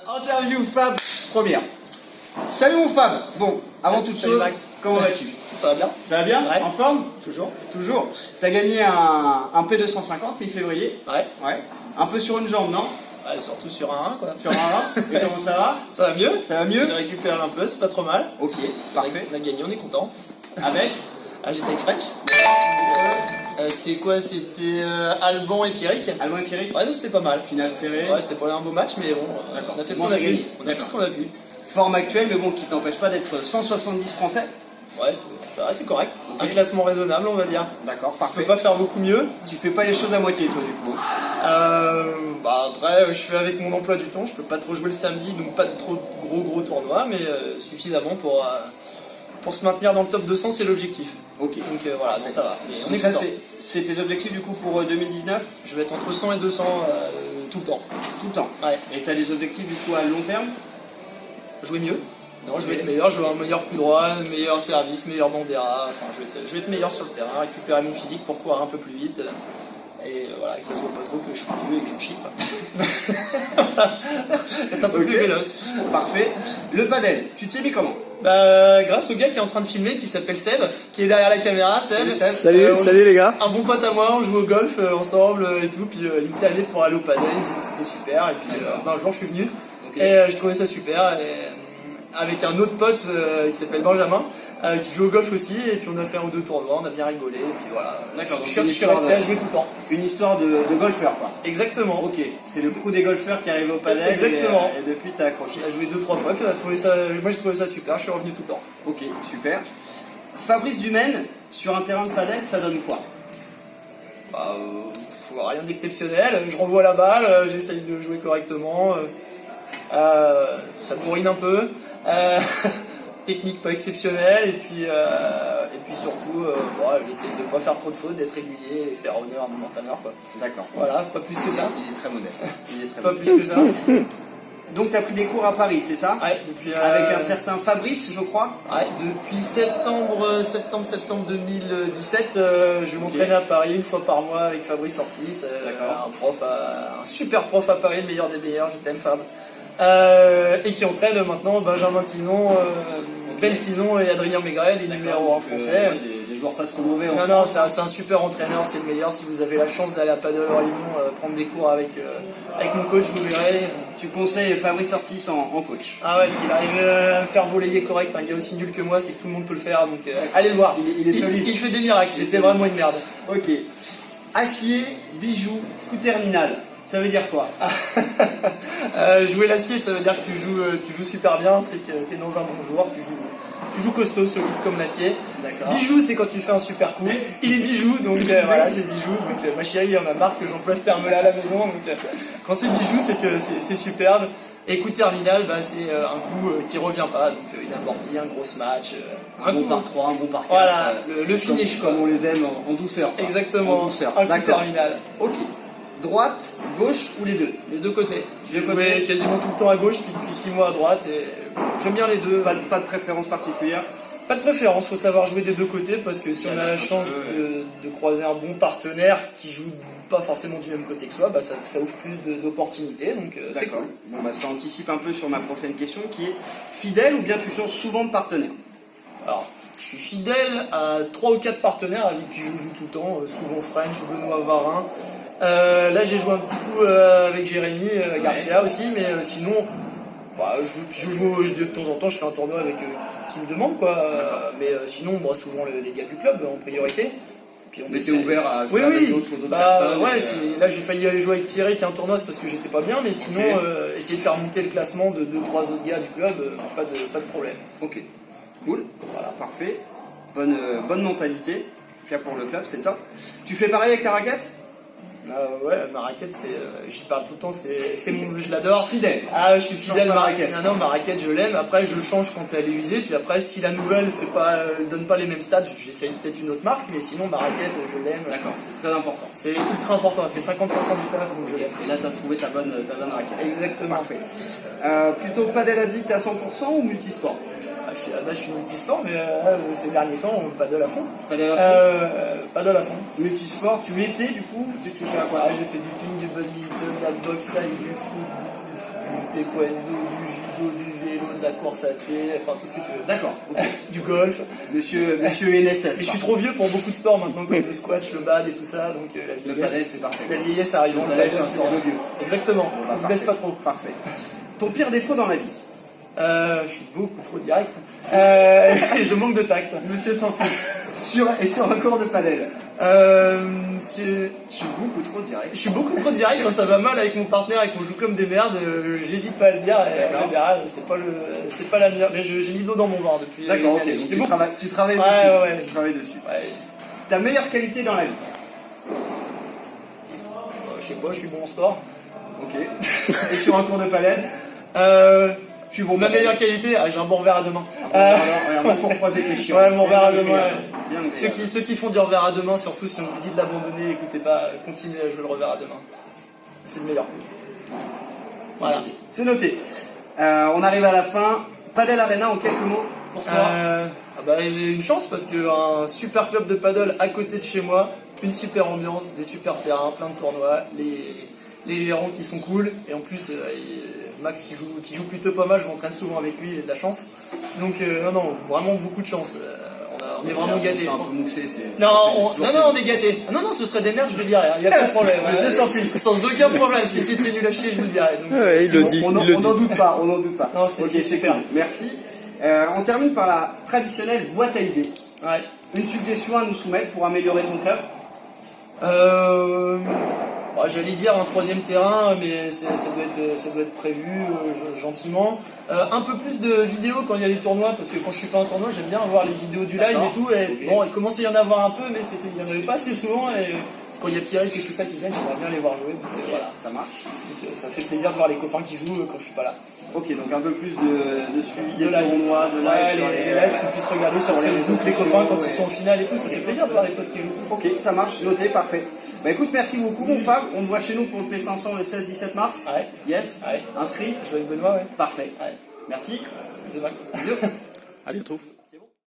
Interview Fab première. Salut mon Fab. Bon, avant toute chose, Max. comment vas-tu? Ça va bien? Ça va bien? Ouais. En forme? Toujours? Toujours. T'as gagné un P250 mi-février. Ouais. Ouais. Un peu sur une jambe, non? Ouais, surtout sur un 1 quoi. Sur un 1. Et comment ça va? Ça va mieux? Ça va mieux? J'ai récupéré un peu, c'est pas trop mal. Ok, parfait. On a gagné, on est content. Avec? J'étais avec French. C'était quoi? C'était Alban et Pierrick. Alban et Pierrick? Ouais, donc c'était pas mal. Finale serrée. Ouais, c'était pas un beau match, mais bon, on a fait ce qu'on a pu. On a fait ce qu'on a pu. Forme actuelle, mais bon, qui t'empêche pas d'être 170 français. Ouais, c'est correct. Un classement raisonnable, on va dire. D'accord, Je parfait. peux pas faire beaucoup mieux. Tu fais pas les choses à moitié, toi, du coup. Après, je fais avec mon emploi du temps. Je peux pas trop jouer le samedi, donc pas de trop gros tournois, mais suffisamment pour se maintenir dans le top 200, c'est l'objectif. Ok. Donc voilà, donc ça va. Et on Donc est ça, content. c'est tes objectifs, du coup, pour 2019? Je vais être entre 100 et 200 tout le temps. Tout le temps. Ouais. Et t'as des objectifs, du coup, à long terme? Jouer mieux. Non, je vais être meilleur, je vais avoir un meilleur coup droit, meilleur service, meilleur bandera. Enfin, je vais être meilleur sur le terrain, récupérer mon physique pour courir un peu plus vite. Et voilà, que ça se voit pas trop que je suis vieux et que j'en chie pas. Être un peu plus véloce. Parfait. Le padel, tu t'y es mis comment? Grâce au gars qui est en train de filmer, qui s'appelle Seb, qui est derrière la caméra. Seb. Salut les gars. Un bon pote à moi, on joue au golf ensemble et tout, puis il me tannait pour aller au padel, il me disait que c'était super, et puis un jour je suis venu, et je trouvais ça super, et avec un autre pote qui s'appelle Benjamin, qui joue au golf aussi, et puis on a fait un ou deux tournois, on a bien rigolé, et puis voilà. D'accord, Je suis resté à jouer tout le temps. Une histoire de golfeur, quoi. Exactement. Ok, c'est le crew des golfeurs qui arrive au padel. Exactement. Et depuis, t'as accroché. On a joué 2-3 fois, puis on a trouvé ça, moi j'ai trouvé ça super, je suis revenu tout le temps. Ok, super. Fabrice Dumaine, sur un terrain de padel, ça donne quoi? Rien d'exceptionnel, je renvoie la balle, j'essaye de jouer correctement, ça bourrine un peu, technique pas exceptionnelle, et puis surtout, j'essaye de pas faire trop de fautes, d'être régulier et faire honneur à mon entraîneur, quoi. D'accord. Voilà, pas plus que ça. Il est très modeste. Pas plus que ça. Donc, t'as pris des cours à Paris, c'est ça? Ouais, depuis, Avec un certain Fabrice, je crois. Ouais, depuis septembre 2017, je m'entraîne à Paris une fois par mois avec Fabrice Ortiz, un super prof à Paris, le meilleur des meilleurs, je t'aime Fab. Et qui entraîne maintenant Benjamin Tison, Ben Tison et Adrien Maigret, les numéros 1 français. Des joueurs pas trop mauvais. Non, c'est un super entraîneur, c'est le meilleur. Si vous avez la chance d'aller à Padel Horizon, prendre des cours avec mon coach, vous verrez. Tu conseilles Fabrice Ortiz en coach? Ah ouais, s'il arrive à me faire voler correct, un gars aussi nul que moi, c'est que tout le monde peut le faire. Donc allez le voir, il est solide. Il fait des miracles, j'étais vraiment une merde. Ok. Acier, bijoux, coup terminal. Ça veut dire quoi? Jouer l'acier, ça veut dire que tu joues super bien, c'est que tu es dans un bon joueur, tu joues costaud, solide comme l'acier. Bijou, c'est quand tu fais un super coup. Il est bijou, donc voilà, c'est bijou. Donc ma chérie en a marre que j'emploie ce terme-là à la maison. Donc quand c'est bijou, c'est que c'est superbe. Et coup terminal, c'est un coup qui revient pas. Donc une amortie, un gros match. Un bon par 3, un bon par 4. Voilà, le finish quoi. Comme on les aime en douceur. Quoi. Exactement, En douceur. un coup terminal. Ok. Droite, gauche ou les deux? Les deux côtés. J'ai joué quasiment tout le temps à gauche, puis depuis 6 mois à droite, et j'aime bien les deux. Pas de préférence particulière? Pas de préférence, faut savoir jouer des deux côtés, parce que si on a la chance de croiser un bon partenaire qui joue pas forcément du même côté que soi, ça ouvre plus d'opportunités, donc c'est cool. Bon, ça anticipe un peu sur ma prochaine question, qui est fidèle ou bien tu changes souvent de partenaire? Alors, je suis fidèle à 3 ou 4 partenaires avec qui je joue tout le temps, souvent French, Benoît Varin. Là j'ai joué un petit coup avec Jérémy Garcia aussi, mais sinon je joue de temps en temps, je fais un tournoi avec qui me demande quoi, mais sinon moi souvent les gars du club en priorité. Puis on était ouvert à jouer avec d'autres personnes. Ouais, là j'ai failli aller jouer avec Pierre qui est un tournoi, c'est parce que j'étais pas bien, mais sinon essayer de faire monter le classement de 2-3 autres gars du club, pas de problème. Ok, cool, voilà, parfait, bonne mentalité, en tout cas pour le club, c'est top. Tu fais pareil avec ta raquette? Ouais, ma raquette, j'y parle tout le temps, je l'adore. Fidèle. Ah, je suis fidèle. Ma raquette. Non, ma raquette, je l'aime. Après, je change quand elle est usée. Puis après, si la nouvelle donne pas les mêmes stats, j'essaye peut-être une autre marque. Mais sinon, ma raquette, je l'aime. D'accord, c'est très important. C'est ultra important. Elle fait 50% du taf, donc je l'aime. Et là, tu as trouvé ta bonne raquette. Exactement. Parfait. Plutôt padel addict à 100% ou multisport? Je suis multisport, mais ces derniers temps, paddle à fond. Paddle à fond. Paddle à fond. Multisport, tu étais du coup, tu touchais à quoi? J'ai fait du ping, du badminton, de la boxe taille, du foot, du taekwondo, du judo, du vélo, de la course à pied, enfin tout ce que tu veux. D'accord. Ok. Du golf. Monsieur NSS. Mais je suis trop vieux pour beaucoup de sports maintenant, comme le squash, le bad et tout ça, donc la Le vieillesse, padel, c'est parfait. la vieillesse arrive. Le padel, c'est un sport de vieux. Exactement, Bon, bah, on se baisse pas trop. Parfait. Ton pire défaut dans la vie? Je suis beaucoup trop direct. Et je manque de tact. Monsieur s'en fout. Sur un cours de padel? Je Je suis beaucoup trop direct. suis beaucoup trop direct quand ça va mal avec mon partenaire et qu'on joue comme des merdes. J'hésite pas à le dire. Et en D'accord. général, c'est pas la meilleure. Mais j'ai mis de l'eau dans mon vin depuis. D'accord, une ok. année. Donc J'étais tu beaucoup- travailles, tu travailles Ouais, dessus. ouais. Tu travailles dessus. Ouais. Ta meilleure qualité dans la vie? Je sais pas, je suis bon en sport. Ok. Et sur un cours de padel? Je suis bon. Ma meilleure qualité, j'ai un bon revers à deux mains. Alors, regarde, pour croiser les chiens. Ouais, mon revers à deux mains. Bien noté. Ceux qui font du revers à deux mains, surtout si on vous dit de l'abandonner, écoutez pas, continuez à jouer le revers à deux mains. C'est le meilleur. Voilà. C'est noté. On arrive à la fin. Padel Arena en quelques mots pour toi? J'ai une chance parce qu'un super club de paddle à côté de chez moi, une super ambiance, des super terrains, plein de tournois, les gérants qui sont cool, et en plus Max qui joue plutôt pas mal, je m'entraîne souvent avec lui, j'ai de la chance. Donc non, vraiment beaucoup de chance. On est vraiment gâtés. C'est un peu moussé. C'est Non, toujours on est gâtés. Non, ce serait des merdes, je le dirais, il n'y a pas de problème. Monsieur s'en fiche. Sans aucun problème, si c'était nul à chier, je vous le dirais. Donc, Ouais, il le dit. On n'en doute pas. On n'en doute pas. Non, c'est Ok, super. cool. Merci. On termine par la traditionnelle boîte à idées. Ouais. Une suggestion à nous soumettre pour améliorer ton club? J'allais dire un troisième terrain, mais ça doit être prévu gentiment. Un peu plus de vidéos quand il y a les tournois, parce que quand je suis pas en tournoi, j'aime bien voir les vidéos du live D'accord. et tout. Et bon, il commençait à y en avoir un peu, mais il y en avait pas assez souvent. Et quand il y a Pierrick et tout ça qui viennent, j'aimerais bien les voir jouer. Donc, voilà, Ça marche. donc, ça fait plaisir de voir les copains qui jouent quand je suis pas là. Ok, donc un peu plus de suivi des De live. tournois, de live Ouais, sur les lives qu'on puisse regarder sur les Facebook, réseaux les sociaux, copains quand ouais. ils sont en finale et tout. Ça fait plaisir de voir les potes qui jouent. Ok, ça marche, noté, parfait. Bah écoute, merci beaucoup mon Fab. On te voit chez nous pour le P500 le 16-17 mars. Ouais. Yes. Ouais. Inscrit. Je joue avec Benoît, ouais. Parfait. Ouais. Merci. Bisous, Max. Bisous. À bientôt.